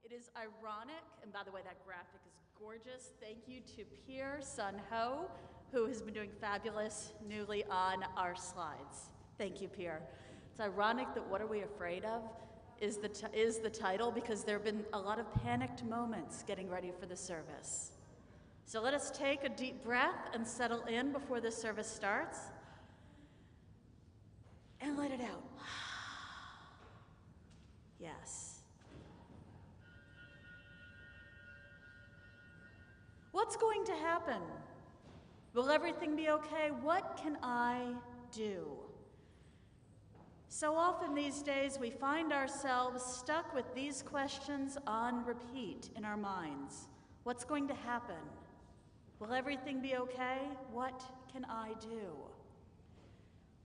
It is ironic, and by the way, that graphic is gorgeous. Thank you to Pierre Sun Ho, who has been doing fabulous newly on our slides. Thank you, Pierre. It's ironic that What Are We Afraid Of is the title, because there have been a lot of panicked moments getting ready for the service. So let us take a deep breath and settle in before the service starts. And let it out. Yes. What's going to happen? Will everything be okay? What can I do? So often these days we find ourselves stuck with these questions on repeat in our minds. What's going to happen? Will everything be okay? What can I do?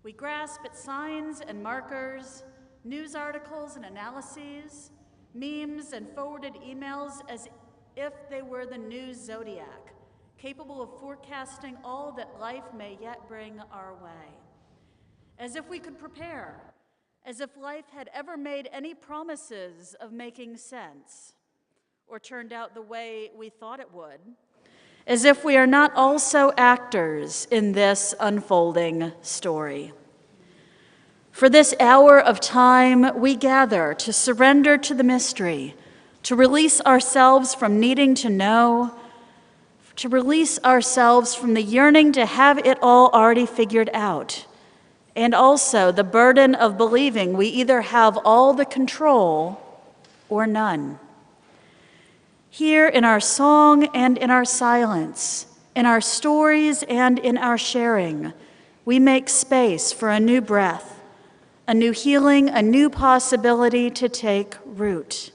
We grasp at signs and markers, news articles and analyses, memes and forwarded emails as if they were the news zodiac, capable of forecasting all that life may yet bring our way. As if we could prepare, as if life had ever made any promises of making sense, or turned out the way we thought it would, as if we are not also actors in this unfolding story. For this hour of time, we gather to surrender to the mystery, to release ourselves from needing to know, to release ourselves from the yearning to have it all already figured out, and also the burden of believing we either have all the control or none. Here in our song and in our silence, in our stories and in our sharing, we make space for a new breath, a new healing, a new possibility to take root,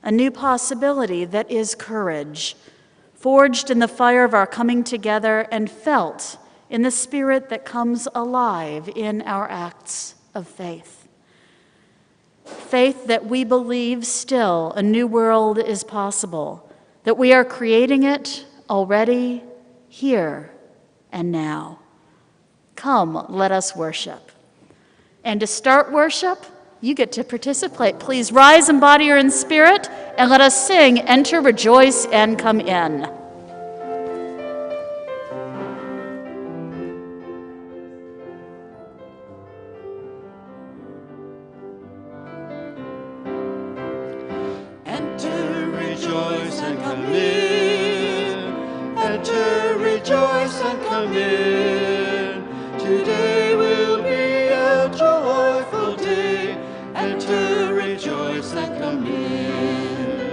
a new possibility that is courage, forged in the fire of our coming together and felt in the spirit that comes alive in our acts of faith. Faith that we believe still a new world is possible, that we are creating it already, here and now. Come, let us worship. And to start worship, you get to participate. Please rise in body or in spirit, and let us sing, Enter, Rejoice, and Come In. Enter, rejoice, and come in. Enter, rejoice, and come in. Today will be a joyful day. Enter, rejoice, and come in.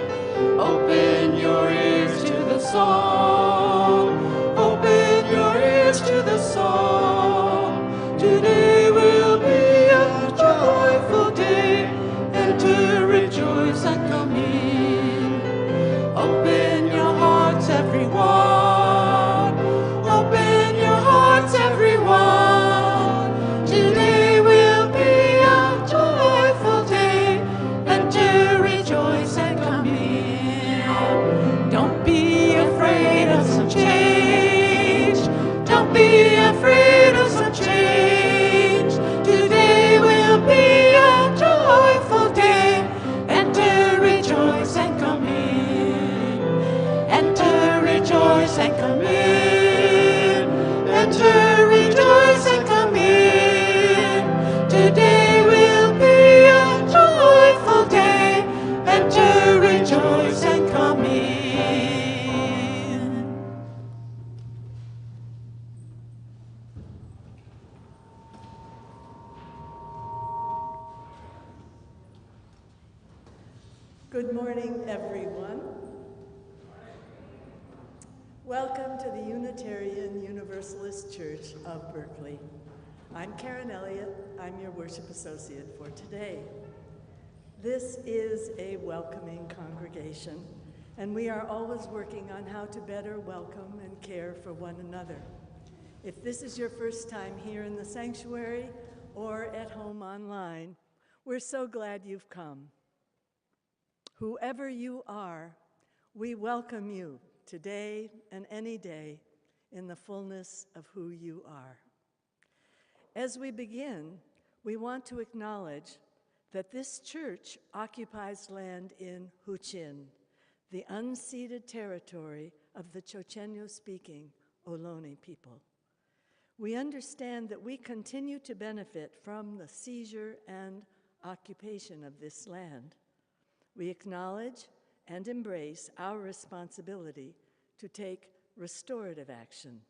Open your ears to the song. Open your ears to the song. Today will be a joyful day. Enter, rejoice, and come in. Open your hearts, everyone. Open your hearts, everyone. Today will be a joyful day. Enter, rejoice, and come in. Don't be afraid of some change. Don't be afraid of some change. Today will be a joyful day. Enter, rejoice, and come in. Enter, rejoice, and come in. Enter, rejoice, and come in. Today will be a joyful day. Enter, rejoice, and come in. Good morning, everyone. Welcome to the Unitarian Universalist Church of Berkeley. I'm Karen Elliott. I'm your worship associate for today. This is a welcoming congregation, and we are always working on how to better welcome and care for one another. If this is your first time here in the sanctuary or at home online, we're so glad you've come. Whoever you are, we welcome you today and any day in the fullness of who you are. As we begin, we want to acknowledge that this church occupies land in Huichin, the unceded territory of the Chochenyo-speaking Ohlone people. We understand that we continue to benefit from the seizure and occupation of this land. We acknowledge and embrace our responsibility to take restorative action.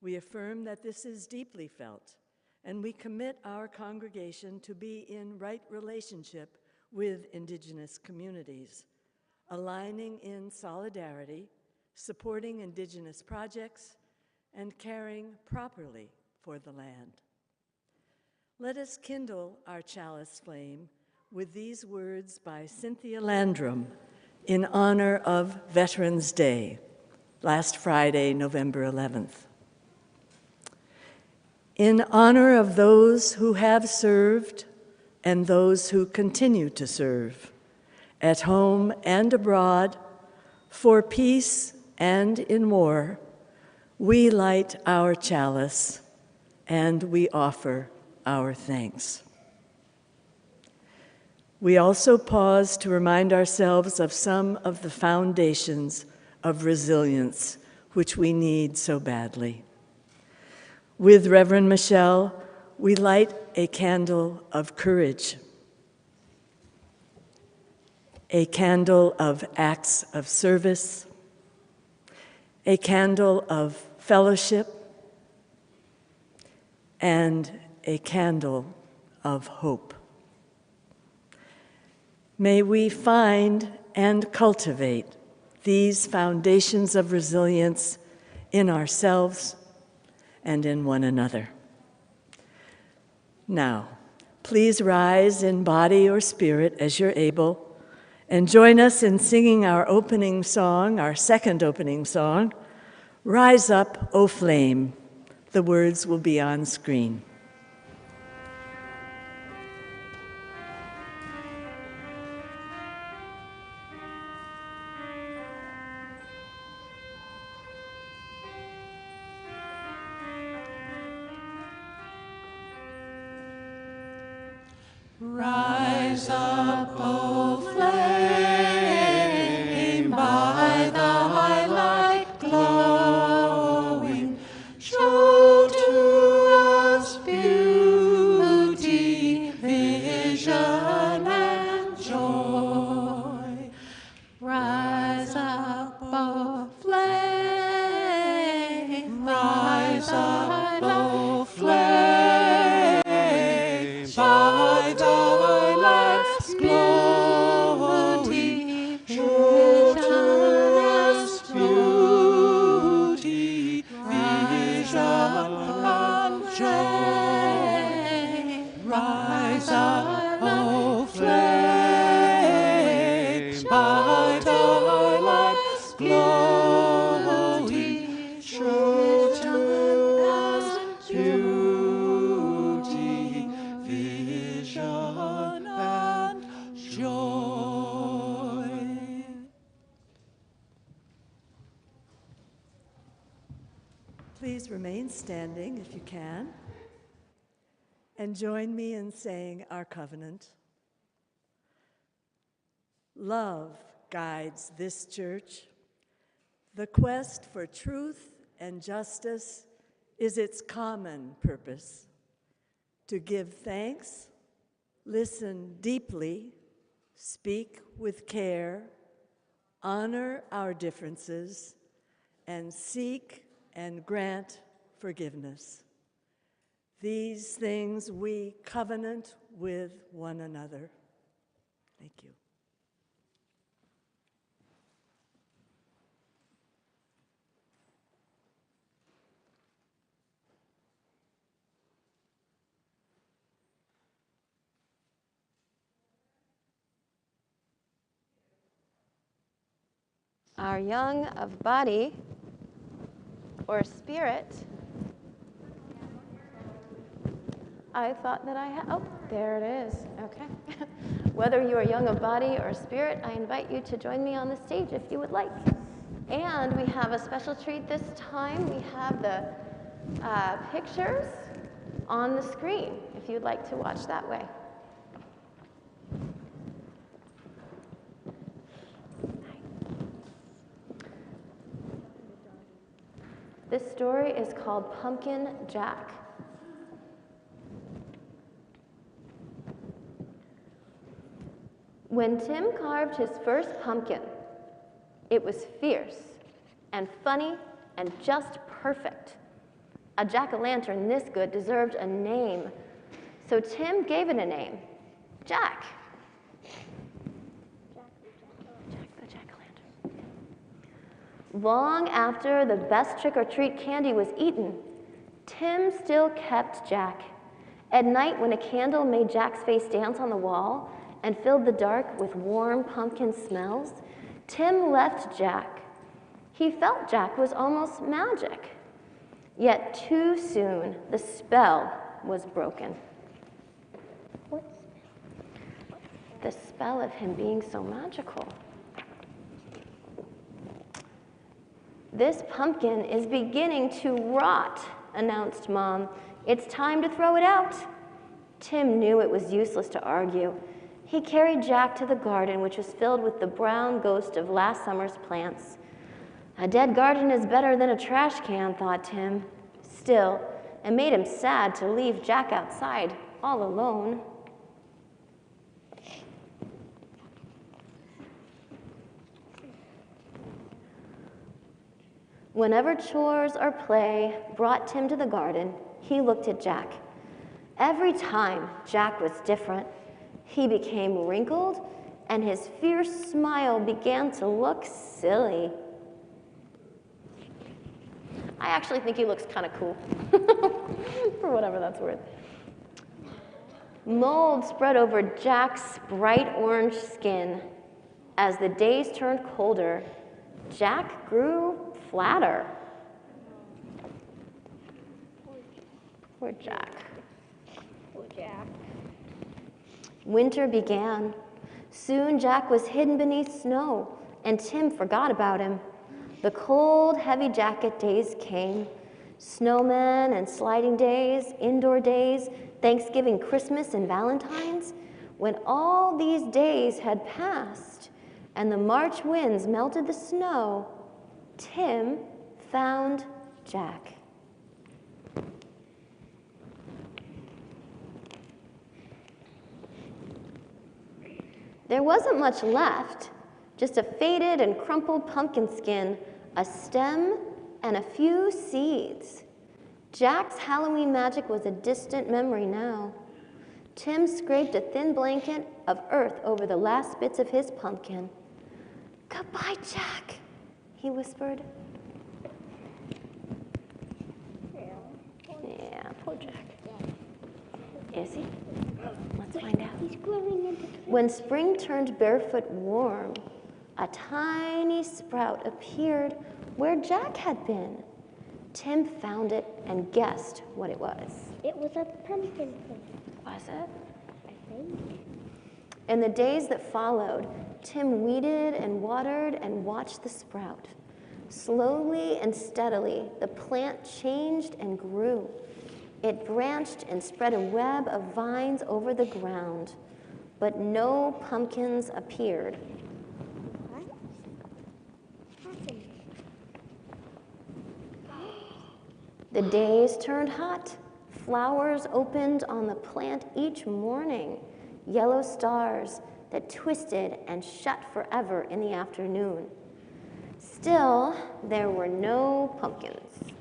We affirm that this is deeply felt, and we commit our congregation to be in right relationship with Indigenous communities, aligning in solidarity, supporting Indigenous projects, and caring properly for the land. Let us kindle our chalice flame with these words by Cynthia Landrum in honor of Veterans Day, last Friday, November 11th. In honor of those who have served and those who continue to serve, at home and abroad, for peace and in war, we light our chalice and we offer our thanks. We also pause to remind ourselves of some of the foundations of resilience which we need so badly. With Reverend Michelle, we light a candle of courage, a candle of acts of service, a candle of fellowship, and a candle of hope. May we find and cultivate these foundations of resilience in ourselves and in one another. Now, please rise in body or spirit as you're able, and join us in singing our opening song, our second opening song, Rise Up, O Flame. The words will be on screen. Rise up, O flame, by thy light glowing, show to us beauty, vision, and joy. Rise up, O flame, rise up, O flame, by thy light's glowing, show to us beauty, vision, and joy. Rise up, O flame, by thy light's glowing, show to us beauty, vision, and joy. Please remain standing if you can, and join me in saying our covenant. Love guides this church. The quest for truth and justice is its common purpose. To give thanks, listen deeply, speak with care, honor our differences, and seek and grant forgiveness. These things we covenant with one another. Thank you. Are young of body or spirit. I thought that I had, oh, there it is, okay. Whether you are young of body or spirit, I invite you to join me on the stage if you would like. And we have a special treat this time. We have the pictures on the screen, if you'd like to watch that way. This story is called Pumpkin Jack. When Tim carved his first pumpkin, it was fierce and funny and just perfect. A jack-o'-lantern this good deserved a name, so Tim gave it a name, Jack. Jack the jack-o'-lantern. Long after the best trick-or-treat candy was eaten, Tim still kept Jack. At night, when a candle made Jack's face dance on the wall and filled the dark with warm pumpkin smells, Tim left Jack. He felt Jack was almost magic. Yet too soon, the spell was broken. What spell? The spell of him being so magical. This pumpkin is beginning to rot, announced Mom. It's time to throw it out. Tim knew it was useless to argue. He carried Jack to the garden, which was filled with the brown ghost of last summer's plants. A dead garden is better than a trash can, thought Tim. Still, it made him sad to leave Jack outside, all alone. Whenever chores or play brought Tim to the garden, he looked at Jack. Every time, Jack was different. He became wrinkled, and his fierce smile began to look silly. I actually think he looks kind of cool, for whatever that's worth. Mold spread over Jack's bright orange skin. As the days turned colder, Jack grew flatter. Poor Jack. Poor Jack. Winter began. Soon Jack was hidden beneath snow, and Tim forgot about him. The cold, heavy jacket days came. Snowmen and sliding days, indoor days, Thanksgiving, Christmas, and Valentine's. When all these days had passed and the March winds melted the snow, Tim found Jack. There wasn't much left, just a faded and crumpled pumpkin skin, a stem, and a few seeds. Jack's Halloween magic was a distant memory now. Tim scraped a thin blanket of earth over the last bits of his pumpkin. "Goodbye, Jack," he whispered. Yeah, poor Jack. Is he? Let's find out. He's growing into. When spring turned barefoot warm, a tiny sprout appeared where Jack had been. Tim found it and guessed what it was. It was a pumpkin thing, Was it? I think. In the days that followed, Tim weeded and watered and watched the sprout. Slowly and steadily, the plant changed and grew. It branched and spread a web of vines over the ground, but no pumpkins appeared. What happened? The days turned hot. Flowers opened on the plant each morning, yellow stars that twisted and shut forever in the afternoon. Still, there were no pumpkins.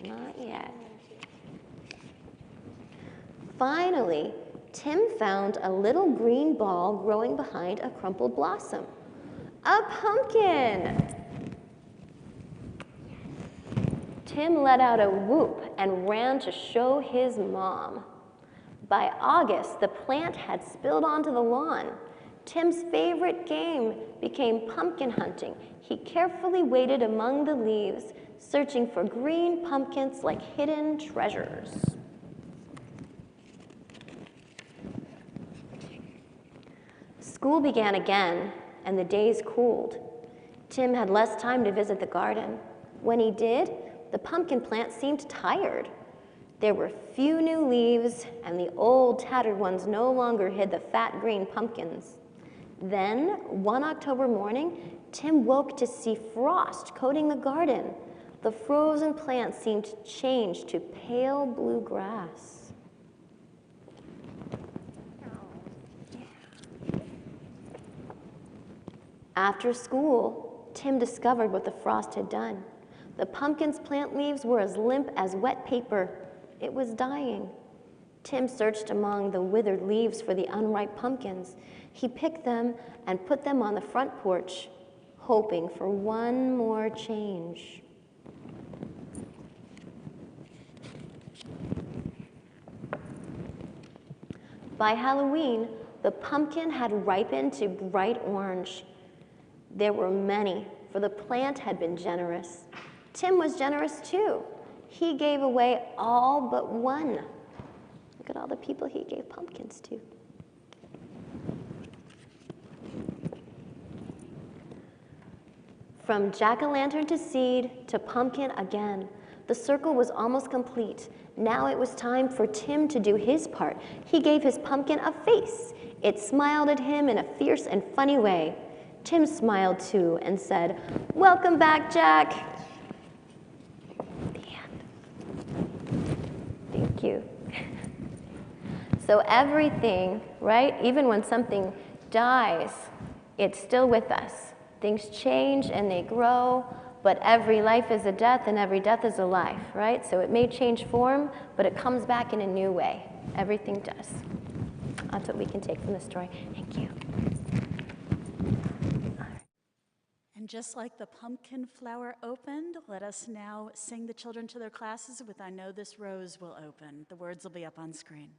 Not yet. Finally, Tim found a little green ball growing behind a crumpled blossom. A pumpkin! Tim let out a whoop and ran to show his mom. By August, the plant had spilled onto the lawn. Tim's favorite game became pumpkin hunting. He carefully waded among the leaves, searching for green pumpkins like hidden treasures. School began again, and the days cooled. Tim had less time to visit the garden. When he did, the pumpkin plant seemed tired. There were few new leaves, and the old tattered ones no longer hid the fat green pumpkins. Then, one October morning, Tim woke to see frost coating the garden. The frozen plants seemed to change to pale blue grass. After school, Tim discovered what the frost had done. The pumpkin's plant leaves were as limp as wet paper. It was dying. Tim searched among the withered leaves for the unripe pumpkins. He picked them and put them on the front porch, hoping for one more change. By Halloween, the pumpkin had ripened to bright orange. There were many, for the plant had been generous. Tim was generous too. He gave away all but one. Look at all the people he gave pumpkins to. From jack-o'-lantern to seed to pumpkin again, the circle was almost complete. Now it was time for Tim to do his part. He gave his pumpkin a face. It smiled at him in a fierce and funny way. Tim smiled too and said, "Welcome back, Jack." The end. Thank you. So everything, right? Even when something dies, it's still with us. Things change and they grow, but every life is a death and every death is a life, right? So it may change form, but it comes back in a new way. Everything does. That's what we can take from the story. Thank you. And just like the pumpkin flower opened, let us now sing the children to their classes with "I Know This Rose Will Open." The words will be up on screen.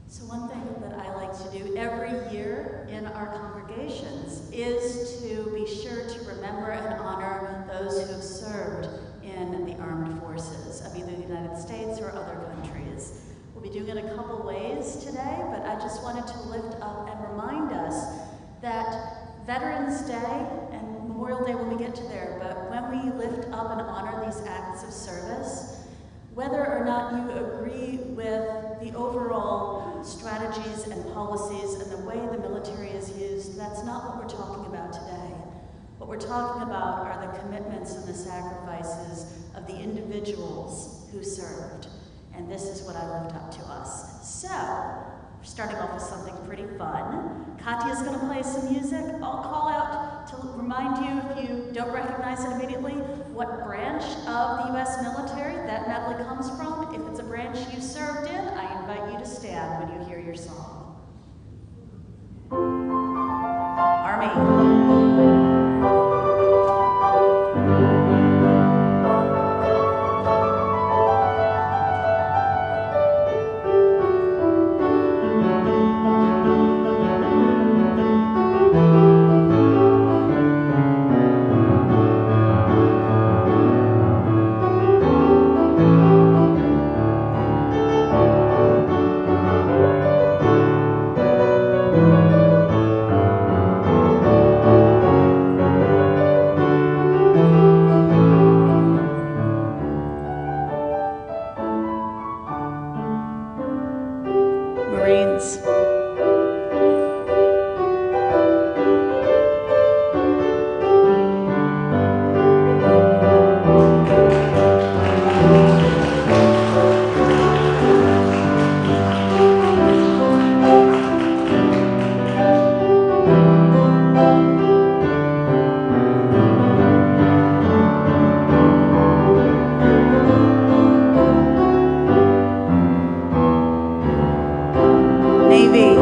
So one thing that I like to do every year in our congregations is to be sure to remember and honor those who have served in the armed forces of either the United States or other countries. We'll be doing it a couple ways today, but I just wanted to lift up and remind us that Veterans Day and Memorial Day when we get to there, but when we lift up and honor these acts of service, whether or not you agree with the overall strategies and policies and the way the military is used, that's not what we're talking about today. What we're talking about are the commitments and the sacrifices of the individuals who served. And this is what I lift up to us. So, starting off with something pretty fun. Katya's going to play some music. I'll call out to remind you, if you don't recognize it immediately, what branch of the U.S. military that medley comes from. If it's a branch you served in, I invite you to stand when you hear your song. Army. Marines. Navy.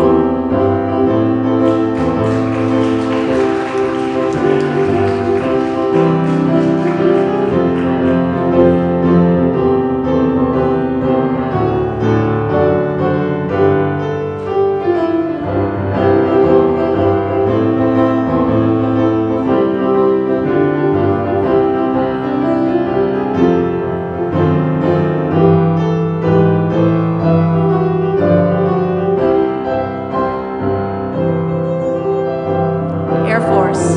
Air Force.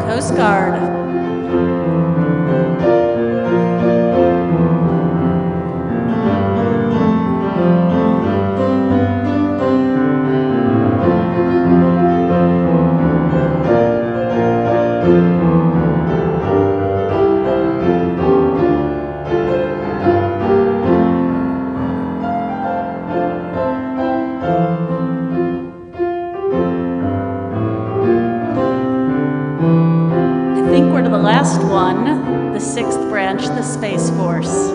Coast Guard. I think we're to the last one, the sixth branch, the Space Force.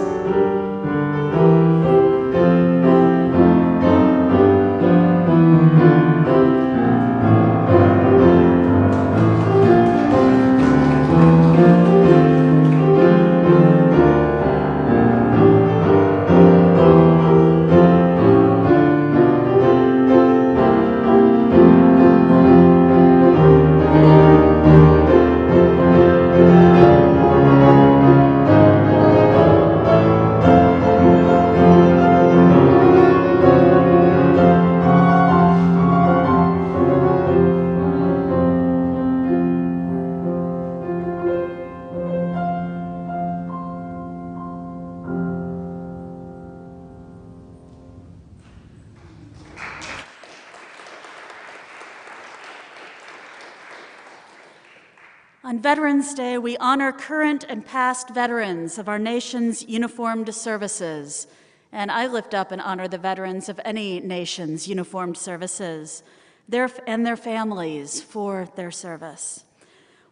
On Veterans Day, we honor current and past veterans of our nation's uniformed services. And I lift up and honor the veterans of any nation's uniformed services and their families for their service.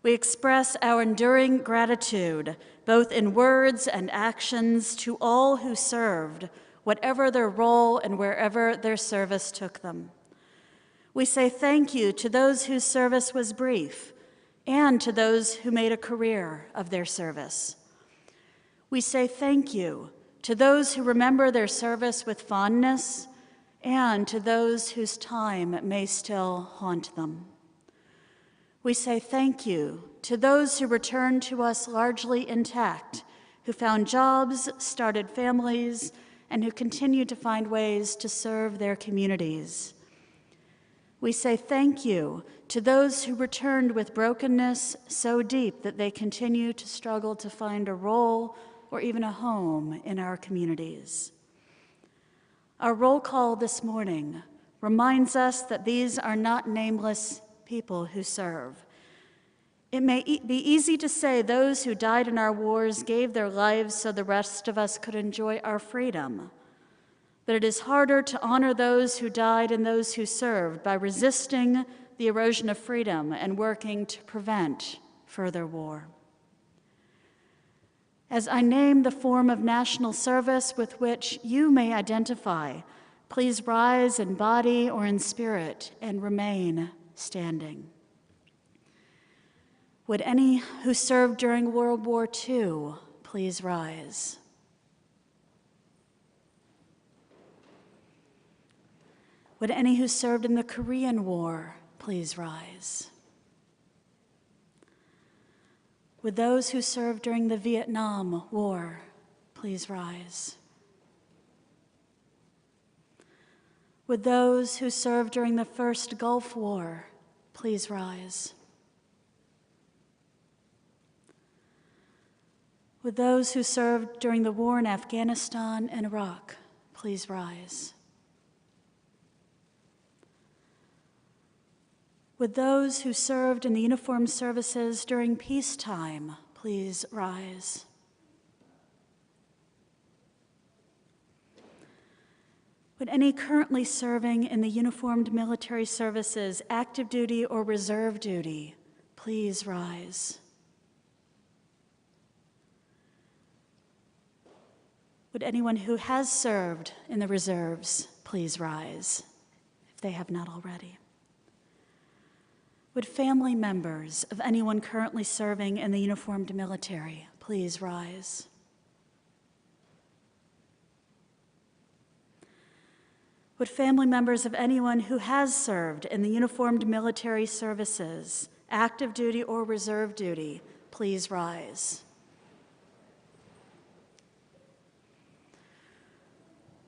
We express our enduring gratitude, both in words and actions, to all who served, whatever their role and wherever their service took them. We say thank you to those whose service was brief, and to those who made a career of their service. We say thank you to those who remember their service with fondness, and to those whose time may still haunt them. We say thank you to those who returned to us largely intact, who found jobs, started families, and who continue to find ways to serve their communities. We say thank you to those who returned with brokenness so deep that they continue to struggle to find a role or even a home in our communities. Our roll call this morning reminds us that these are not nameless people who serve. It may be easy to say those who died in our wars gave their lives so the rest of us could enjoy our freedom. But it is harder to honor those who died and those who served by resisting the erosion of freedom and working to prevent further war. As I name the form of national service with which you may identify, please rise in body or in spirit and remain standing. Would any who served during World War II please rise? Would any who served in the Korean War please rise? Would those who served during the Vietnam War please rise? Would those who served during the first Gulf War please rise? Would those who served during the war in Afghanistan and Iraq please rise? Would those who served in the uniformed services during peacetime please rise? Would any currently serving in the uniformed military services, active duty or reserve duty, please rise? Would anyone who has served in the reserves please rise, if they have not already? Would family members of anyone currently serving in the uniformed military please rise? Would family members of anyone who has served in the uniformed military services, active duty or reserve duty, please rise?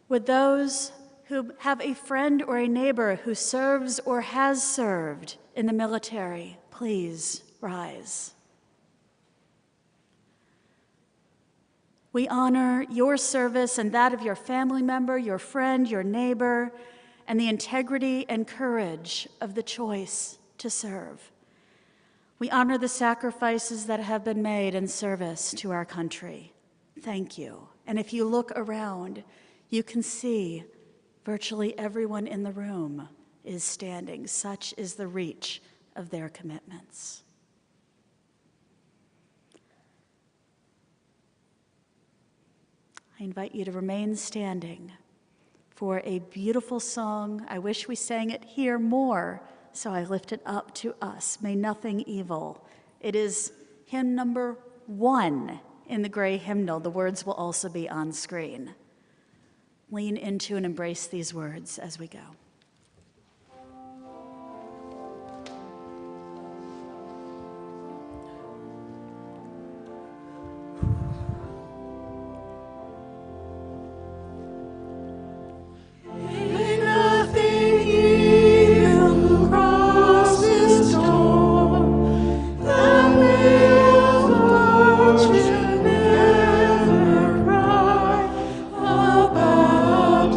Would those who have a friend or a neighbor who serves or has served in the military please rise? We honor your service and that of your family member, your friend, your neighbor, and the integrity and courage of the choice to serve. We honor the sacrifices that have been made in service to our country. Thank you. And if you look around, you can see virtually everyone in the room is standing. Such is the reach of their commitments. I invite you to remain standing for a beautiful song. I wish we sang it here more, so I lift it up to us. May nothing evil. It is hymn number 1 in the gray hymnal. The words will also be on screen. Lean into and embrace these words as we go.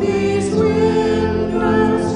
These windows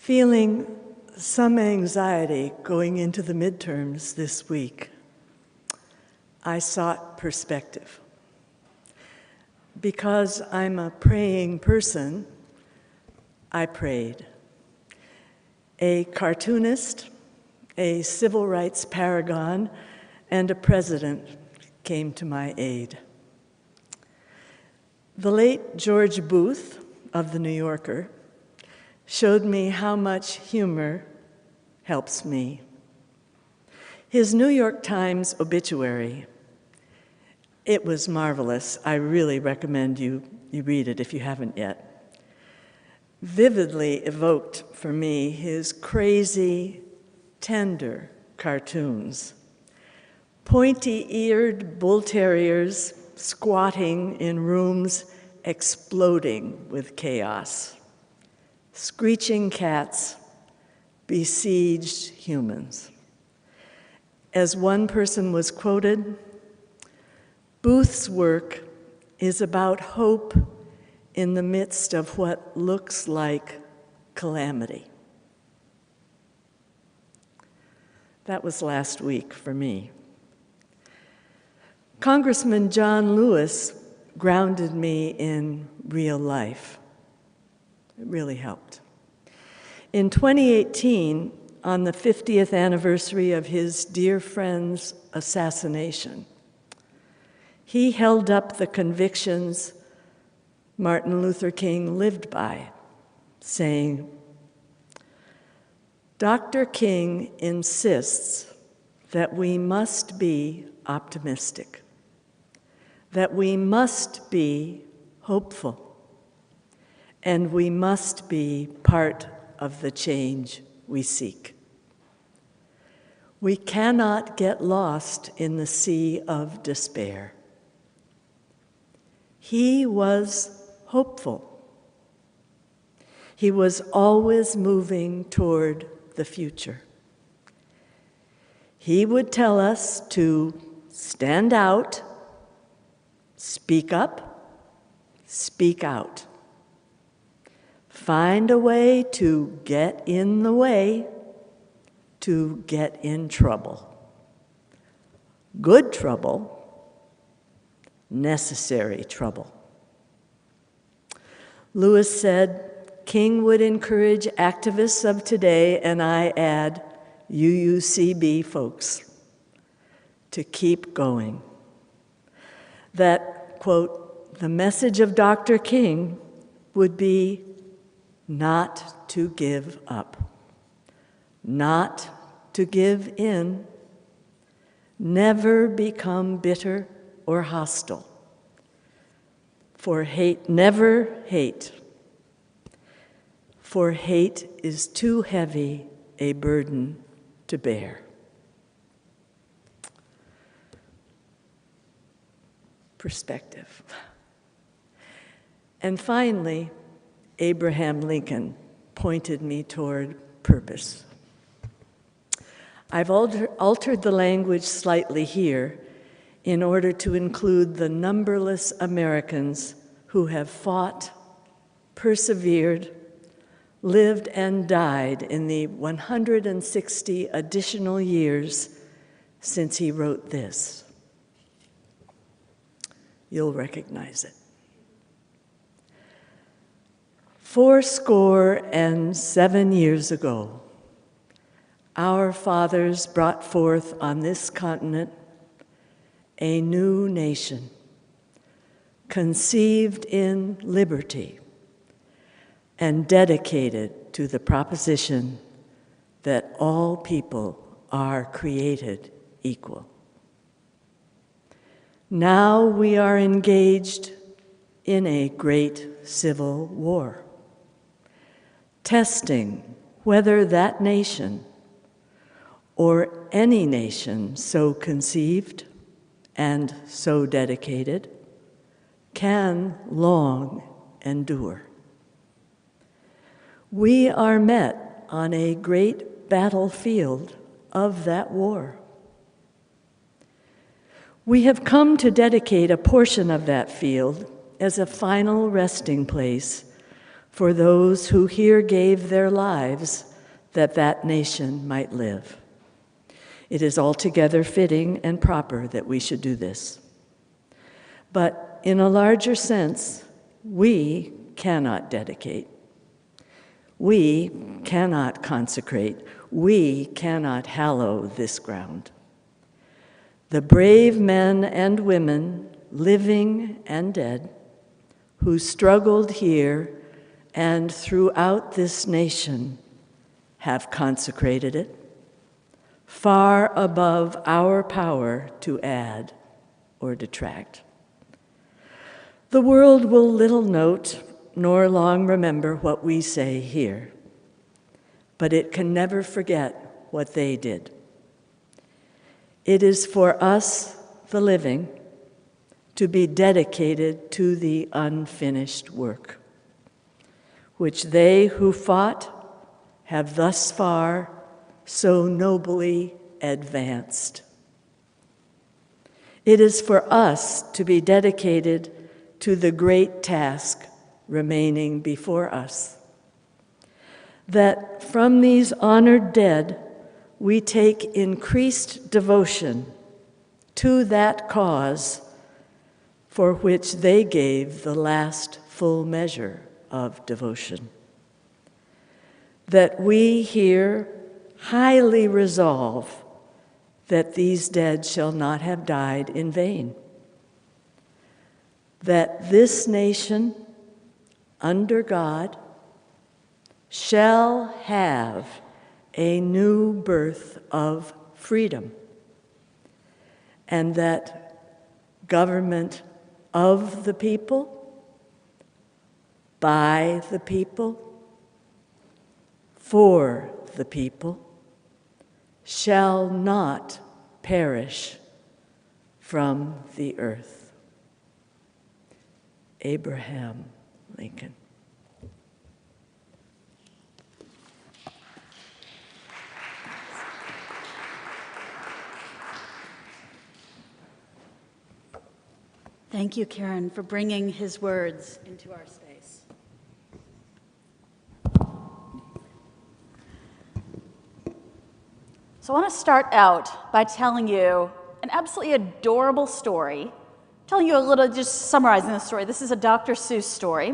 Feeling some anxiety going into the midterms this week, I sought perspective. Because I'm a praying person, I prayed. A cartoonist, a civil rights paragon, and a president came to my aid. The late George Booth of The New Yorker showed me how much humor helps me. His New York Times obituary, it was marvelous. I really recommend you read it if you haven't yet. Vividly evoked for me his crazy, tender cartoons. Pointy-eared bull terriers squatting in rooms exploding with chaos. Screeching cats, besieged humans. As one person was quoted, Booth's work is about hope in the midst of what looks like calamity. That was last week for me. Congressman John Lewis grounded me in real life. It really helped. In 2018, on the 50th anniversary of his dear friend's assassination, he held up the convictions Martin Luther King lived by, saying, "Dr. King insists that we must be optimistic, that we must be hopeful, and we must be part of the change we seek. We cannot get lost in the sea of despair." He was hopeful. He was always moving toward the future. He would tell us to stand out, speak up, speak out. Find a way to get in the way, to get in trouble. Good trouble, necessary trouble. Lewis said King would encourage activists of today, and I add UUCB folks, to keep going. That, quote, the message of Dr. King would be not to give up, not to give in, never become bitter or hostile. For hate, never hate. For hate is too heavy a burden to bear. Perspective. And finally, Abraham Lincoln pointed me toward purpose. I've altered the language slightly here in order to include the numberless Americans who have fought, persevered, lived and died in the 160 additional years since he wrote this. You'll recognize it. 77 years ago, our fathers brought forth on this continent a new nation, conceived in liberty and dedicated to the proposition that all people are created equal. Now we are engaged in a great civil war, testing whether that nation or any nation so conceived and so dedicated can long endure. We are met on a great battlefield of that war. We have come to dedicate a portion of that field as a final resting place for those who here gave their lives that that nation might live. It is altogether fitting and proper that we should do this. But in a larger sense, we cannot dedicate. We cannot consecrate. We cannot hallow this ground. The brave men and women, living and dead, who struggled here and throughout this nation have consecrated it, far above our power to add or detract. The world will little note nor long remember what we say here, but it can never forget what they did. It is for us, the living, to be dedicated to the unfinished work, which they who fought have thus far so nobly advanced. It is for us to be dedicated to the great task remaining before us, that from these honored dead we take increased devotion to that cause for which they gave the last full measure of devotion. That we here highly resolve that these dead shall not have died in vain. That this nation, under God, shall have a new birth of freedom, and that government of the people, by the people, for the people, shall not perish from the earth. Abraham Lincoln. Thank you, Karen, for bringing his words into our space. So I want to start out by telling you an absolutely adorable story, telling you a little, just summarizing the story. This is a Dr. Seuss story.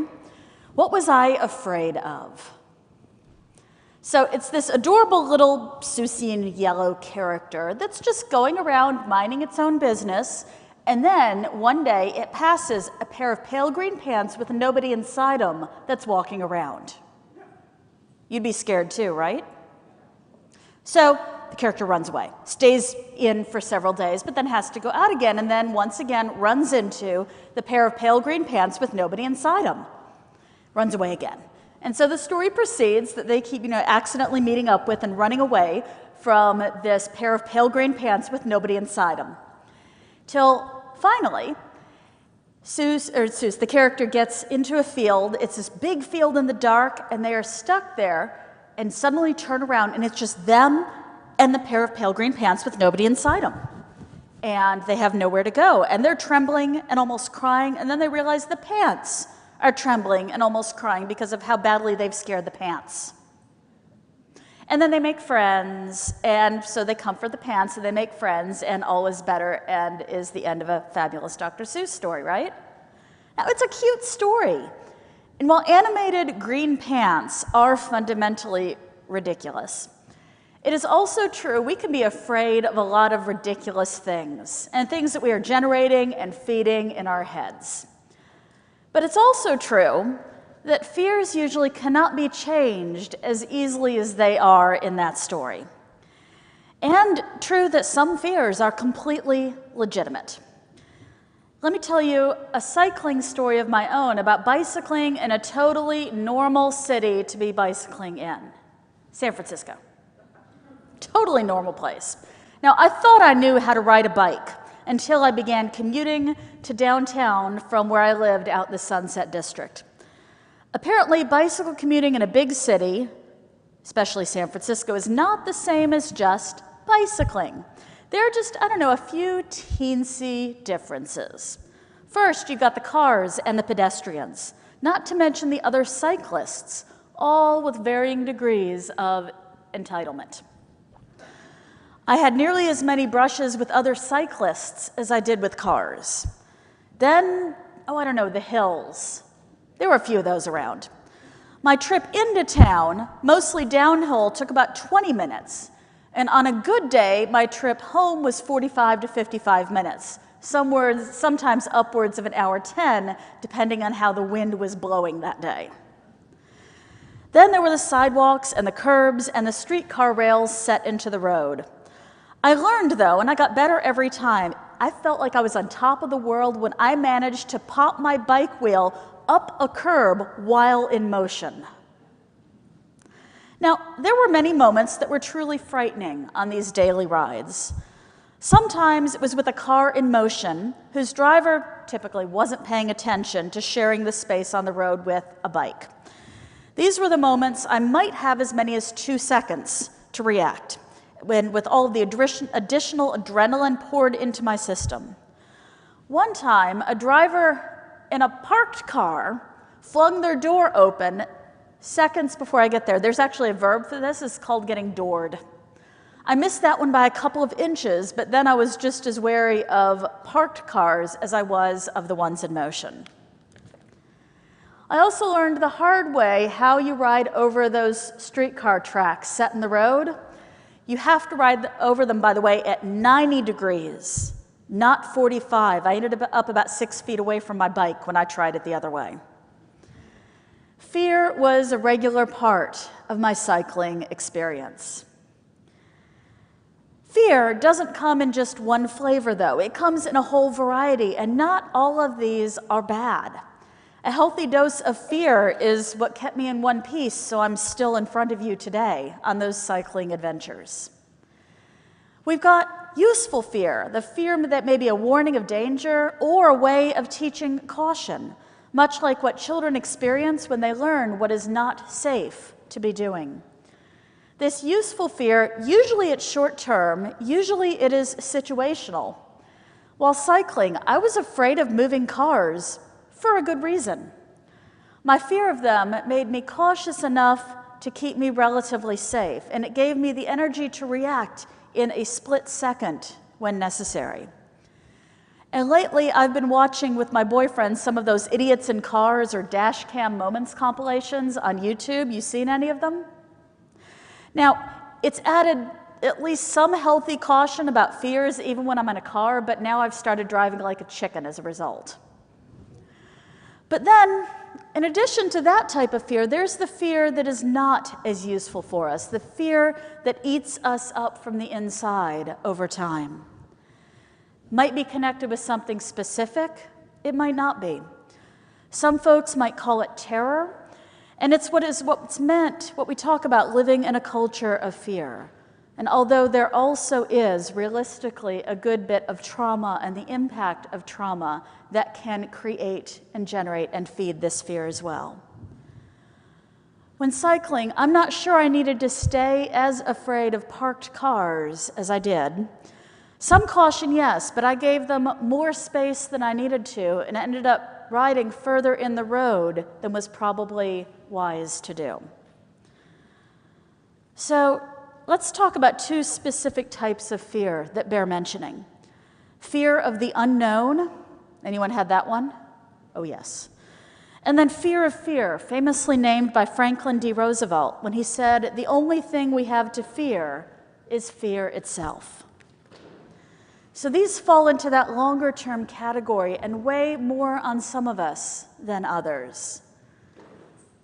What was I afraid of? So it's this adorable little Seussian yellow character that's just going around minding its own business. And then one day it passes a pair of pale green pants with nobody inside them that's walking around. You'd be scared too, right? So the character runs away, stays in for several days, but then has to go out again, and then once again runs into the pair of pale green pants with nobody inside them. Runs away again. And so the story proceeds that they keep, accidentally meeting up with and running away from this pair of pale green pants with nobody inside them. Till finally, Seuss, the character, gets into a field. It's this big field in the dark, and they are stuck there, and suddenly turn around, and it's just them and the pair of pale green pants with nobody inside them. And they have nowhere to go, and they're trembling and almost crying, and then they realize the pants are trembling and almost crying because of how badly they've scared the pants. And then they make friends, and so they comfort the pants, and they make friends, and all is better, and is the end of a fabulous Dr. Seuss story, right? Now, it's a cute story. And while animated green pants are fundamentally ridiculous, it is also true we can be afraid of a lot of ridiculous things, and things that we are generating and feeding in our heads. But it's also true that fears usually cannot be changed as easily as they are in that story. And true that some fears are completely legitimate. Let me tell you a cycling story of my own about bicycling in a totally normal city to be bicycling in, San Francisco. Totally normal place. Now, I thought I knew how to ride a bike until I began commuting to downtown from where I lived out in the Sunset District. Apparently, bicycle commuting in a big city, especially San Francisco, is not the same as just bicycling. There are just, a few teensy differences. First, you've got the cars and the pedestrians. not to mention the other cyclists, all with varying degrees of entitlement. I had nearly as many brushes with other cyclists as I did with cars. Then, the hills. There were a few of those around. My trip into town, mostly downhill, took about 20 minutes. And on a good day, my trip home was 45 to 55 minutes, sometimes upwards of an hour 10, depending on how the wind was blowing that day. Then there were the sidewalks and the curbs and the streetcar rails set into the road. I learned, though, and I got better every time. I felt like I was on top of the world when I managed to pop my bike wheel up a curb while in motion. Now, there were many moments that were truly frightening on these daily rides. Sometimes it was with a car in motion whose driver typically wasn't paying attention to sharing the space on the road with a bike. These were the moments I might have as many as 2 seconds to react, when with all of the additional adrenaline poured into my system. One time, a driver in a parked car flung their door open seconds before I get there. There's actually a verb for this. It's called getting doored. I missed that one by a couple of inches, but then I was just as wary of parked cars as I was of the ones in motion. I also learned the hard way how you ride over those streetcar tracks set in the road. You have to ride over them, by the way, at 90 degrees, not 45. I ended up about 6 feet away from my bike when I tried it the other way. Fear was a regular part of my cycling experience. Fear doesn't come in just one flavor, though. It comes in a whole variety, and not all of these are bad. A healthy dose of fear is what kept me in one piece, so I'm still in front of you today on those cycling adventures. We've got useful fear, the fear that may be a warning of danger or a way of teaching caution, much like what children experience when they learn what is not safe to be doing. This useful fear, usually it's short-term, usually it is situational. While cycling, I was afraid of moving cars for a good reason. My fear of them made me cautious enough to keep me relatively safe, and it gave me the energy to react in a split second when necessary. And lately, I've been watching with my boyfriend some of those idiots in cars or dash cam moments compilations on YouTube. You seen any of them? Now, it's added at least some healthy caution about fears even when I'm in a car, but now I've started driving like a chicken as a result. But then, in addition to that type of fear, there's the fear that is not as useful for us, the fear that eats us up from the inside over time. Might be connected with something specific, it might not be. Some folks might call it terror, and it's what's meant, what we talk about living in a culture of fear. And although there also is, realistically, a good bit of trauma and the impact of trauma that can create and generate and feed this fear as well. When cycling, I'm not sure I needed to stay as afraid of parked cars as I did. Some caution, yes, but I gave them more space than I needed to and ended up riding further in the road than was probably wise to do. So, let's talk about 2 specific types of fear that bear mentioning. Fear of the unknown. Anyone had that one? Oh, yes. And then fear of fear, famously named by Franklin D. Roosevelt when he said, "The only thing we have to fear is fear itself." So these fall into that longer-term category and weigh more on some of us than others.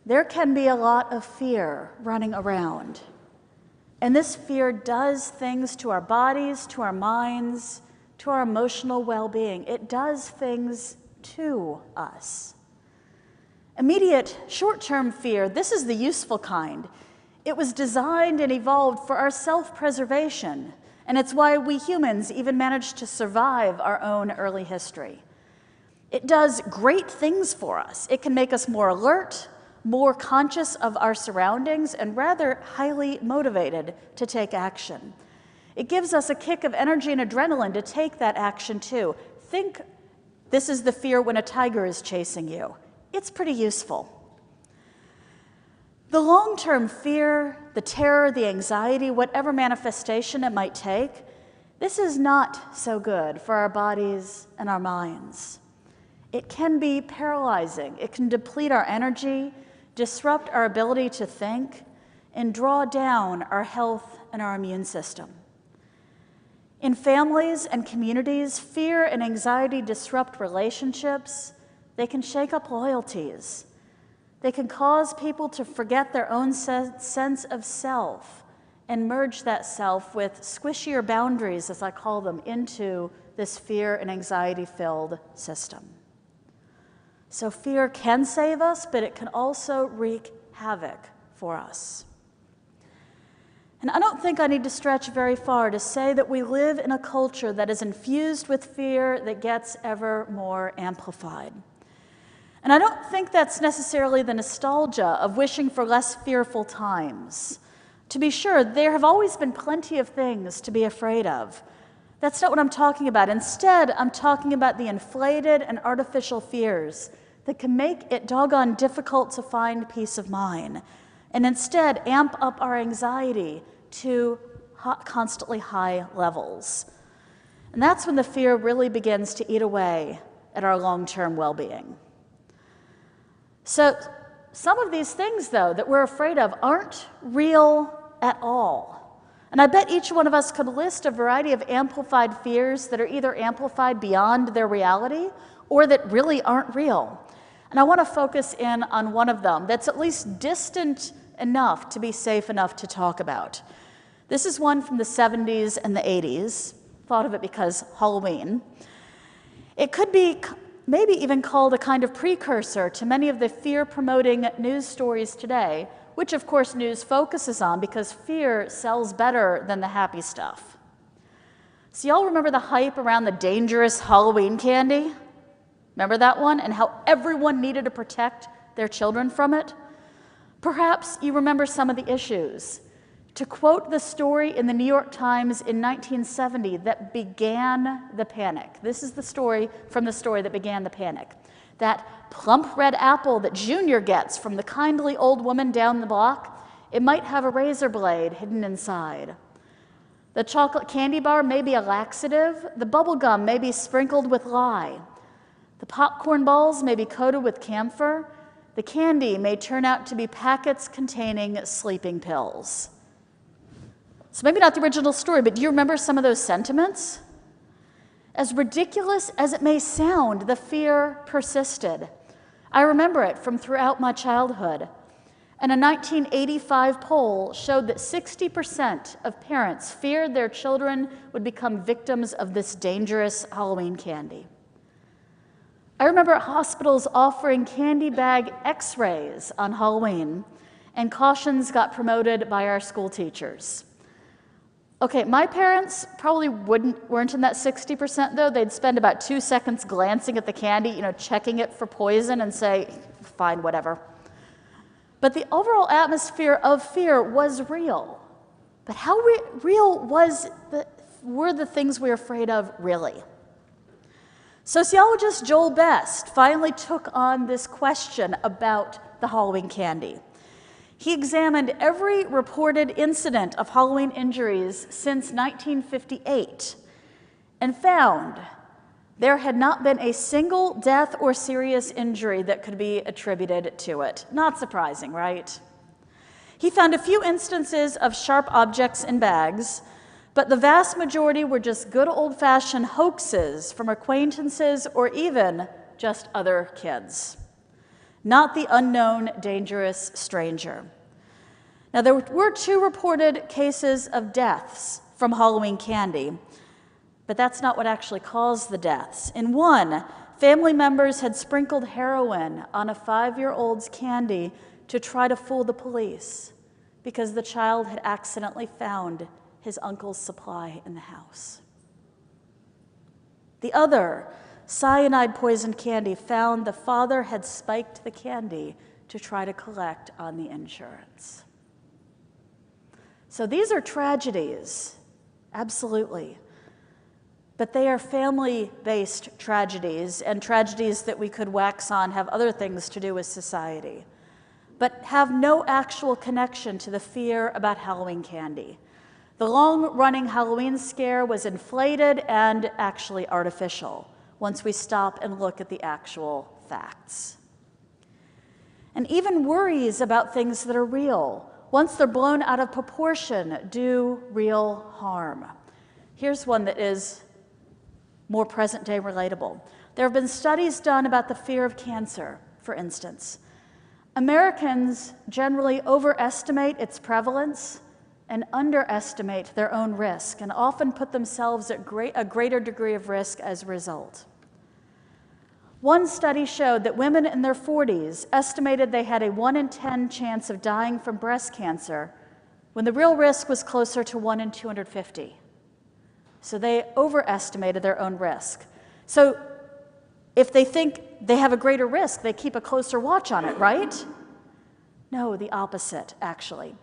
There can be a lot of fear running around. And this fear does things to our bodies, to our minds, to our emotional well-being. It does things to us. Immediate, short-term fear, this is the useful kind. It was designed and evolved for our self-preservation, and it's why we humans even managed to survive our own early history. It does great things for us. It can make us more alert, more conscious of our surroundings, and rather highly motivated to take action. It gives us a kick of energy and adrenaline to take that action too. Think this is the fear when a tiger is chasing you. it's pretty useful. The long-term fear, the terror, the anxiety, whatever manifestation it might take, this is not so good for our bodies and our minds. It can be paralyzing. It can deplete our energy, disrupt our ability to think, and draw down our health and our immune system. In families and communities, fear and anxiety disrupt relationships. They can shake up loyalties. They can cause people to forget their own sense of self and merge that self with squishier boundaries, as I call them, into this fear and anxiety-filled system. So fear can save us, but it can also wreak havoc for us. And I don't think I need to stretch very far to say that we live in a culture that is infused with fear that gets ever more amplified. And I don't think that's necessarily the nostalgia of wishing for less fearful times. To be sure, there have always been plenty of things to be afraid of. That's not what I'm talking about. Instead, I'm talking about the inflated and artificial fears that can make it doggone difficult to find peace of mind, and instead amp up our anxiety to constantly high levels. And that's when the fear really begins to eat away at our long-term well-being. So some of these things, though, that we're afraid of aren't real at all. And I bet each one of us could list a variety of amplified fears that are either amplified beyond their reality or that really aren't real. And I want to focus in on one of them that's at least distant enough to be safe enough to talk about. This is one from the 70s and the 80s. Thought of it because Halloween. It could be maybe even called a kind of precursor to many of the fear-promoting news stories today, which of course news focuses on because fear sells better than the happy stuff. So y'all remember the hype around the dangerous Halloween candy? Remember that one? And how everyone needed to protect their children from it? Perhaps you remember some of the issues. To quote the story in the New York Times in 1970 that began the panic. This is the story from the story that began the panic. That plump red apple that Junior gets from the kindly old woman down the block, it might have a razor blade hidden inside. The chocolate candy bar may be a laxative. The bubble gum may be sprinkled with lye. The popcorn balls may be coated with camphor. The candy may turn out to be packets containing sleeping pills. So maybe not the original story, but do you remember some of those sentiments? As ridiculous as it may sound, the fear persisted. I remember it from throughout my childhood. And a 1985 poll showed that 60% of parents feared their children would become victims of this dangerous Halloween candy. I remember hospitals offering candy bag x-rays on Halloween, and cautions got promoted by our school teachers. Okay, my parents probably weren't in that 60% though. They'd spend about 2 seconds glancing at the candy, checking it for poison and say, fine, whatever. But the overall atmosphere of fear was real. But how real were the things we were afraid of really? Sociologist Joel Best finally took on this question about the Halloween candy. He examined every reported incident of Halloween injuries since 1958 and found there had not been a single death or serious injury that could be attributed to it. Not surprising, right? He found a few instances of sharp objects in bags, but the vast majority were just good old-fashioned hoaxes from acquaintances or even just other kids. Not the unknown, dangerous stranger. Now, there were 2 reported cases of deaths from Halloween candy, but that's not what actually caused the deaths. In one, family members had sprinkled heroin on a 5-year-old's candy to try to fool the police because the child had accidentally found his uncle's supply in the house. The other, cyanide-poisoned candy, found the father had spiked the candy to try to collect on the insurance. So these are tragedies, absolutely. but they are family-based tragedies, and tragedies that we could wax on have other things to do with society, but have no actual connection to the fear about Halloween candy. The long-running Halloween scare was inflated and actually artificial once we stop and look at the actual facts. And even worries about things that are real, once they're blown out of proportion, do real harm. Here's one that is more present-day relatable. There have been studies done about the fear of cancer, for instance. Americans generally overestimate its prevalence and underestimate their own risk, and often put themselves at a greater degree of risk as a result. One study showed that women in their 40s estimated they had a 1 in 10 chance of dying from breast cancer, when the real risk was closer to 1 in 250. So they overestimated their own risk. So if they think they have a greater risk, they keep a closer watch on it, right? No, the opposite, actually.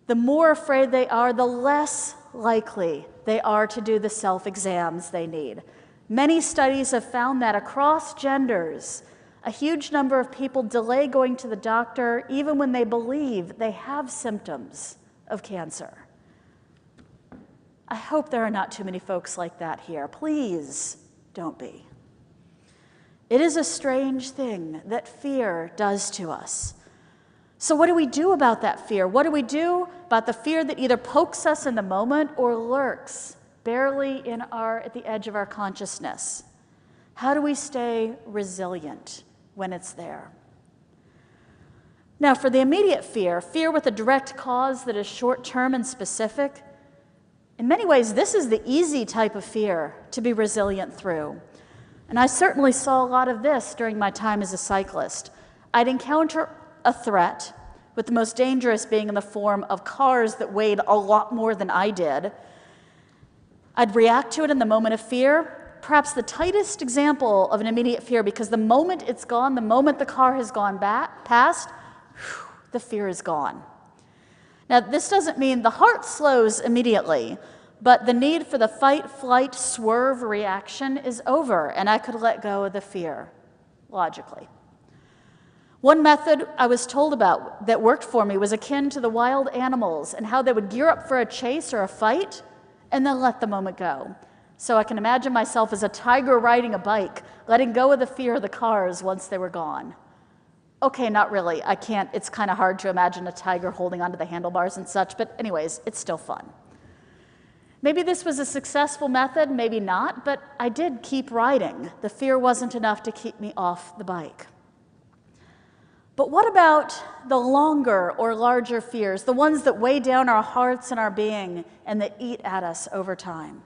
The more afraid they are, the less likely they are to do the self-exams they need. Many studies have found that across genders, a huge number of people delay going to the doctor even when they believe they have symptoms of cancer. I hope there are not too many folks like that here. Please don't be. It is a strange thing that fear does to us. So what do we do about that fear? What do we do about the fear that either pokes us in the moment or lurks barely at the edge of our consciousness? How do we stay resilient when it's there? Now, for the immediate fear with a direct cause that is short-term and specific, in many ways, this is the easy type of fear to be resilient through. And I certainly saw a lot of this during my time as a cyclist. I'd encounter a threat, with the most dangerous being in the form of cars that weighed a lot more than I did. I'd react to it in the moment of fear, perhaps the tightest example of an immediate fear, because the moment it's gone, the moment the car has gone past, the fear is gone. Now, this doesn't mean the heart slows immediately, but the need for the fight, flight, swerve reaction is over, and I could let go of the fear, logically. One method I was told about that worked for me was akin to the wild animals and how they would gear up for a chase or a fight and then let the moment go. So I can imagine myself as a tiger riding a bike, letting go of the fear of the cars once they were gone. Okay, not really. I can't. It's kind of hard to imagine a tiger holding onto the handlebars and such, but anyways, it's still fun. Maybe this was a successful method, maybe not, but I did keep riding. The fear wasn't enough to keep me off the bike. But what about the longer or larger fears, the ones that weigh down our hearts and our being and that eat at us over time?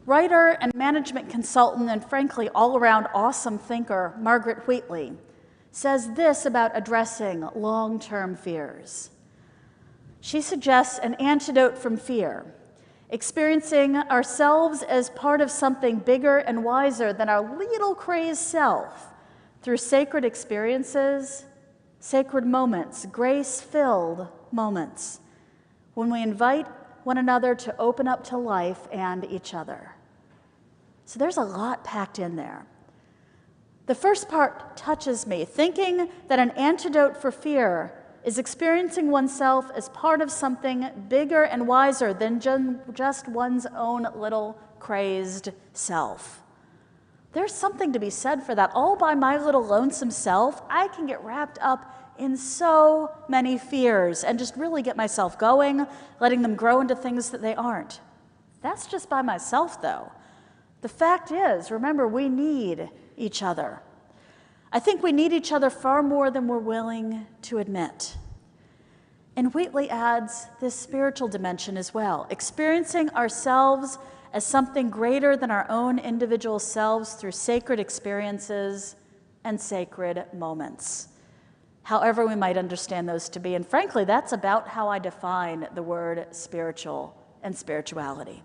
Writer and management consultant and frankly all-around awesome thinker Margaret Wheatley says this about addressing long-term fears. She suggests an antidote from fear, experiencing ourselves as part of something bigger and wiser than our little crazed self, through sacred experiences, sacred moments, grace-filled moments, when we invite one another to open up to life and each other. So there's a lot packed in there. The first part touches me, thinking that an antidote for fear is experiencing oneself as part of something bigger and wiser than just one's own little crazed self. There's something to be said for that. All by my little lonesome self, I can get wrapped up in so many fears and just really get myself going, letting them grow into things that they aren't. That's just by myself, though. The fact is, remember, we need each other. I think we need each other far more than we're willing to admit. And Wheatley adds this spiritual dimension as well, experiencing ourselves as something greater than our own individual selves through sacred experiences and sacred moments, however we might understand those to be. And frankly, that's about how I define the word spiritual and spirituality.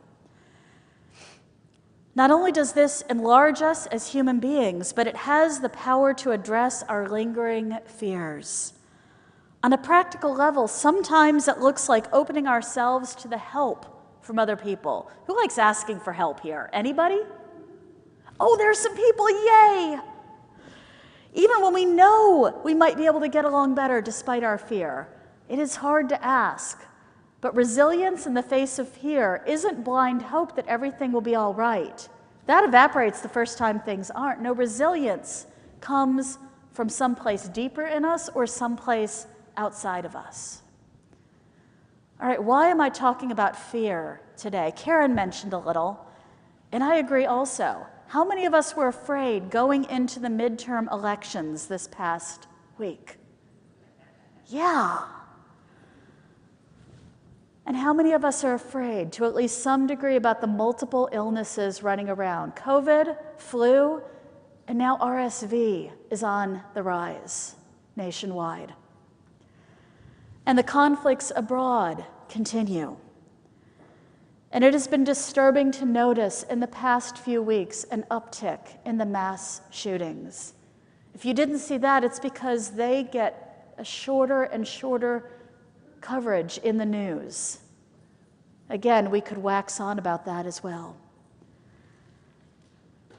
Not only does this enlarge us as human beings, but it has the power to address our lingering fears. On a practical level, sometimes it looks like opening ourselves to the help from other people? Who likes asking for help here? Anybody? Oh, there's some people, yay! Even when we know we might be able to get along better despite our fear, it is hard to ask. But resilience in the face of fear isn't blind hope that everything will be all right. That evaporates the first time things aren't. No, resilience comes from someplace deeper in us or someplace outside of us. All right, why am I talking about fear today? Karen mentioned a little, and I agree also. How many of us were afraid going into the midterm elections this past week? Yeah. And how many of us are afraid to at least some degree about the multiple illnesses running around? COVID, flu, and now RSV is on the rise nationwide. And the conflicts abroad continue. And it has been disturbing to notice in the past few weeks an uptick in the mass shootings. If you didn't see that, it's because they get a shorter and shorter coverage in the news. Again, we could wax on about that as well.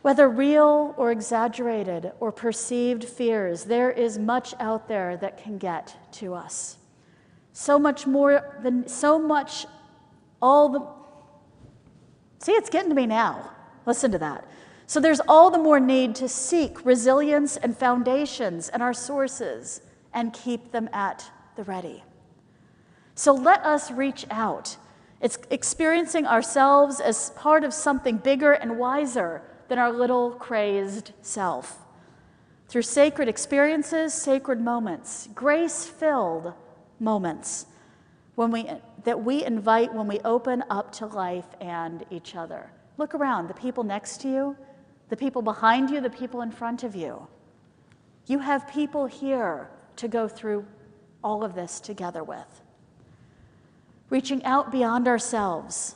Whether real or exaggerated or perceived fears, there is much out there that can get to us. So much more than See, it's getting to me now. Listen to that. So there's all the more need to seek resilience and foundations and our sources and keep them at the ready. So let us reach out. It's experiencing ourselves as part of something bigger and wiser than our little crazed self. Through sacred experiences, sacred moments, grace-filled moments that we invite when we open up to life and each other. Look around, the people next to you, the people behind you, the people in front of you. You have people here to go through all of this together with. Reaching out beyond ourselves,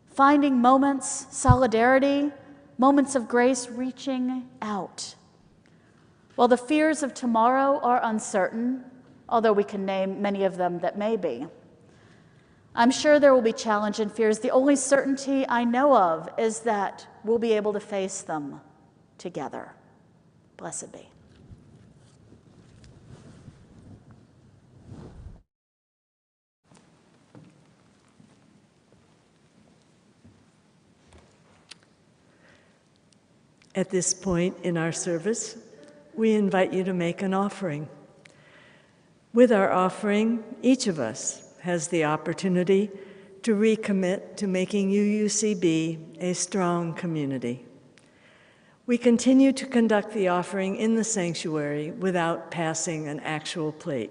finding moments, solidarity, moments of grace, reaching out. While the fears of tomorrow are uncertain, although we can name many of them that may be, I'm sure there will be challenge and fears. The only certainty I know of is that we'll be able to face them together. Blessed be. At this point in our service, we invite you to make an offering. With our offering, each of us has the opportunity to recommit to making UUCB a strong community. We continue to conduct the offering in the sanctuary without passing an actual plate.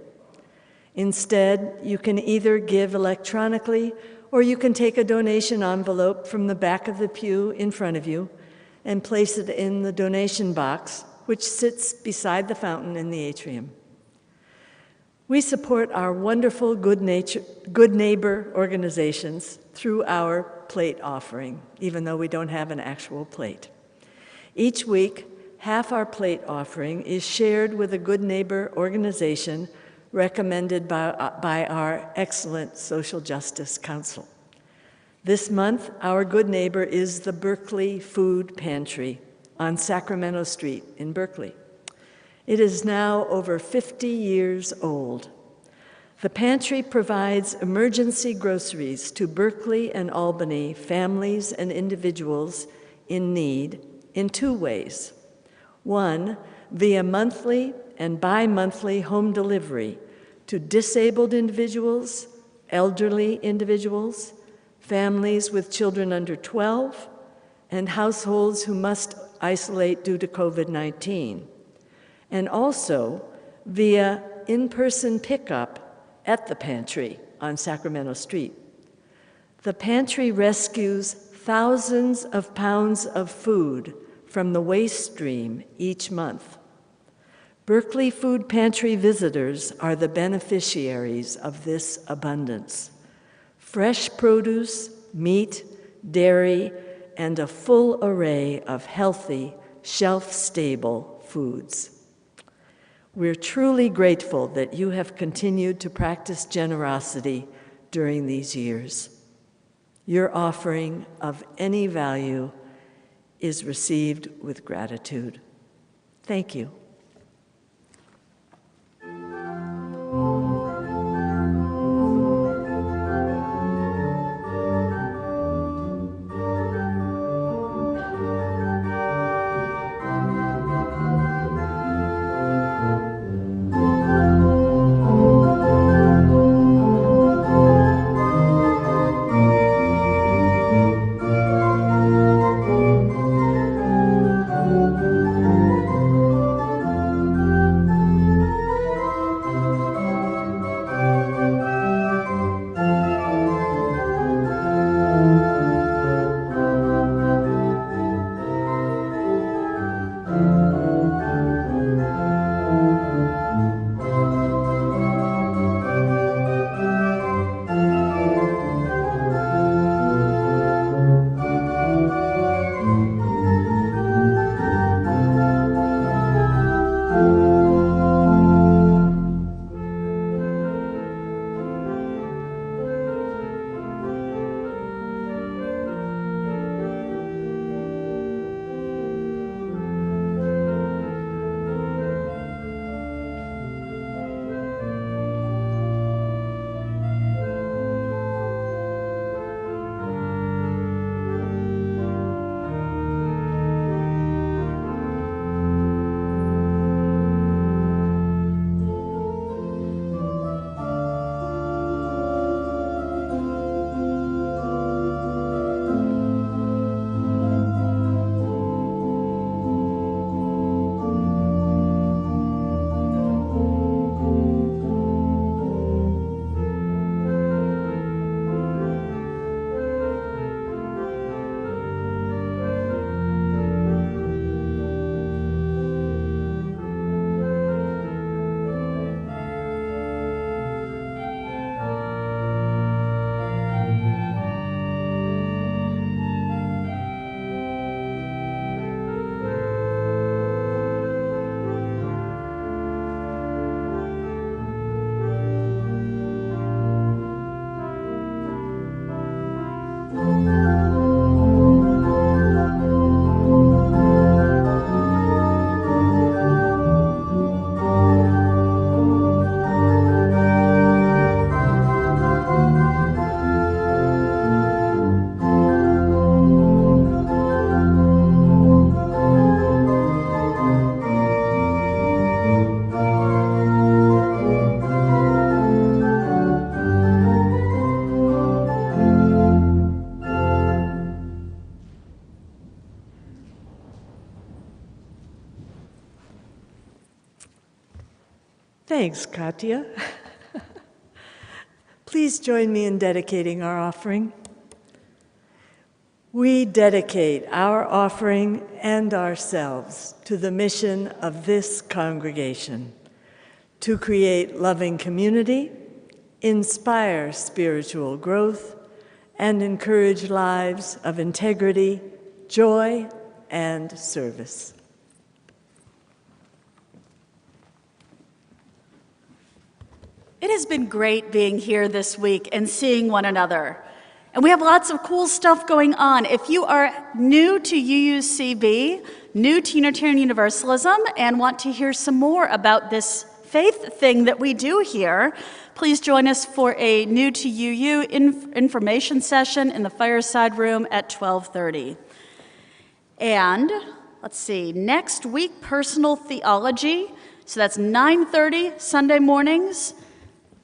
Instead, you can either give electronically or you can take a donation envelope from the back of the pew in front of you and place it in the donation box, which sits beside the fountain in the atrium. We support our wonderful Good Neighbor organizations through our plate offering, even though we don't have an actual plate. Each week, half our plate offering is shared with a Good Neighbor organization recommended by our excellent Social Justice Council. This month, our Good Neighbor is the Berkeley Food Pantry on Sacramento Street in Berkeley. It is now over 50 years old. The pantry provides emergency groceries to Berkeley and Albany families and individuals in need in two ways. One, via monthly and bi-monthly home delivery to disabled individuals, elderly individuals, families with children under 12, and households who must isolate due to COVID-19. And also via in-person pickup at the pantry on Sacramento Street. The pantry rescues thousands of pounds of food from the waste stream each month. Berkeley Food Pantry visitors are the beneficiaries of this abundance. Fresh produce, meat, dairy, and a full array of healthy, shelf-stable foods. We're truly grateful that you have continued to practice generosity during these years. Your offering of any value is received with gratitude. Thank you. Thanks, Katya. Please join me in dedicating our offering. We dedicate our offering and ourselves to the mission of this congregation, to create loving community, inspire spiritual growth, and encourage lives of integrity, joy, and service. It has been great being here this week and seeing one another. And we have lots of cool stuff going on. If you are new to UUCB, new to Unitarian Universalism, and want to hear some more about this faith thing that we do here, please join us for a new to UU information session in the fireside room at 12:30. And let's see, next week, personal theology. So that's 9:30 Sunday mornings.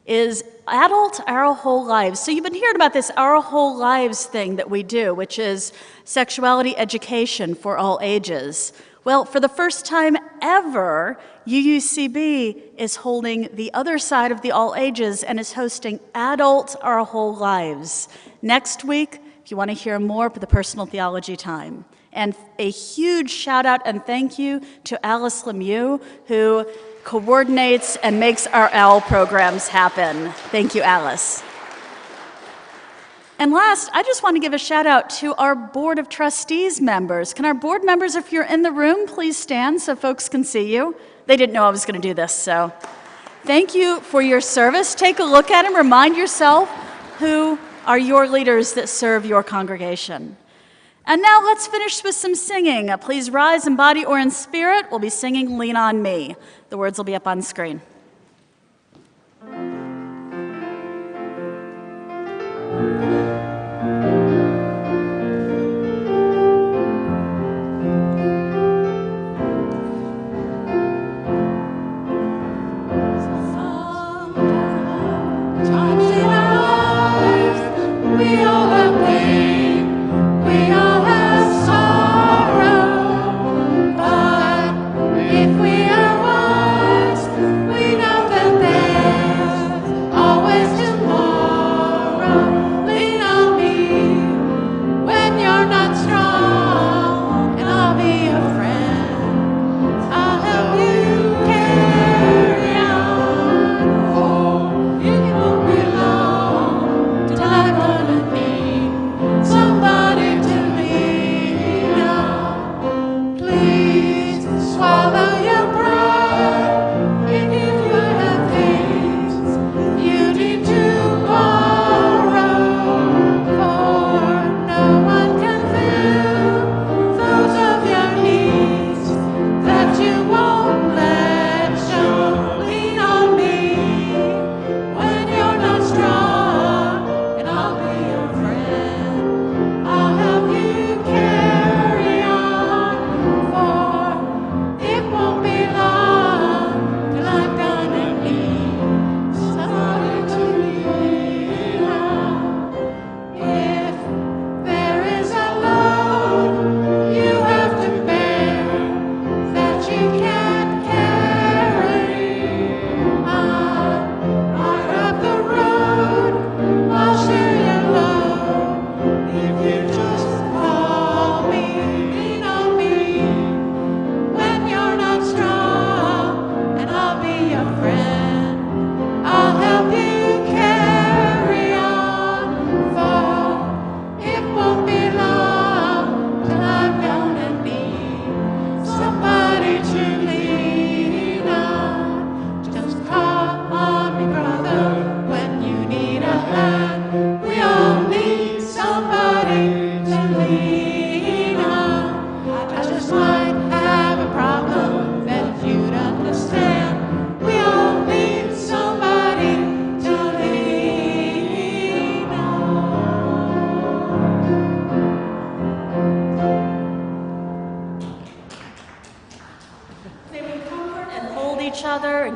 Is adult our whole lives. So you've been hearing about this our whole lives thing that we do, which is sexuality education for all ages. Well, for the first time ever, UUCB is holding the other side of the all ages and is hosting Adult Our Whole Lives next week, if you want to hear more for the personal theology time. And a huge shout out and thank you to Alice Lemieux, who coordinates and makes our OWL programs happen. Thank you, Alice. And last, I just want to give a shout out to our Board of Trustees members. Can our board members, if you're in the room, please stand so folks can see you? They didn't know I was going to do this, so thank you for your service. Take a look at them, remind yourself who are your leaders that serve your congregation. And now let's finish with some singing. Please rise in body or in spirit. We'll be singing Lean on Me. The words will be up on screen.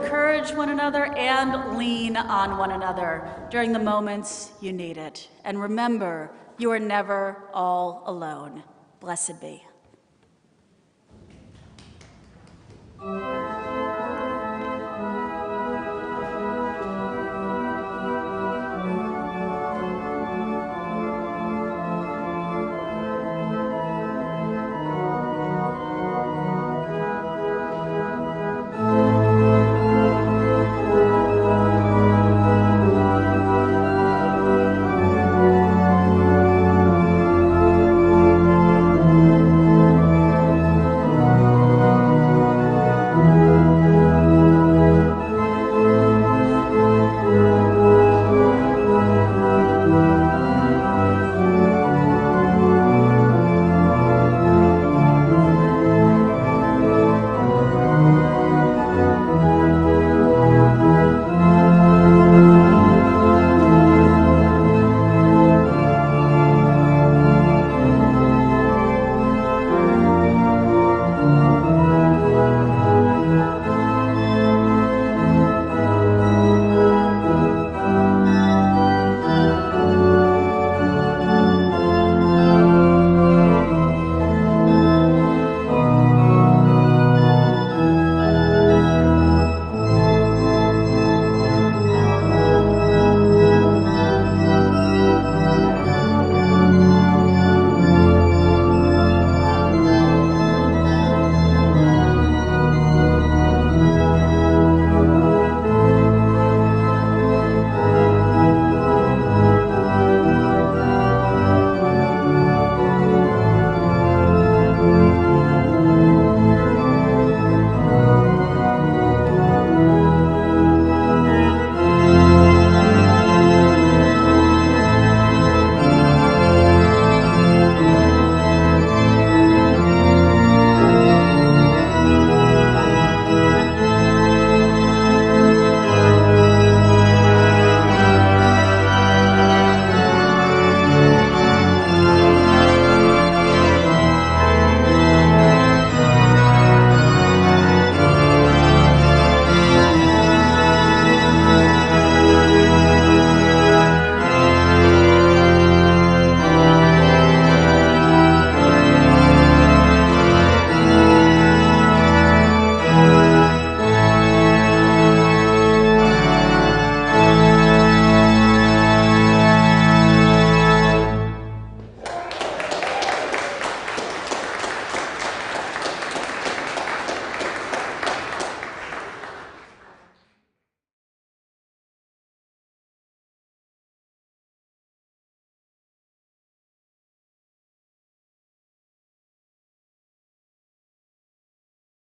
Encourage one another and lean on one another during the moments you need it. And remember, you are never all alone. Blessed be.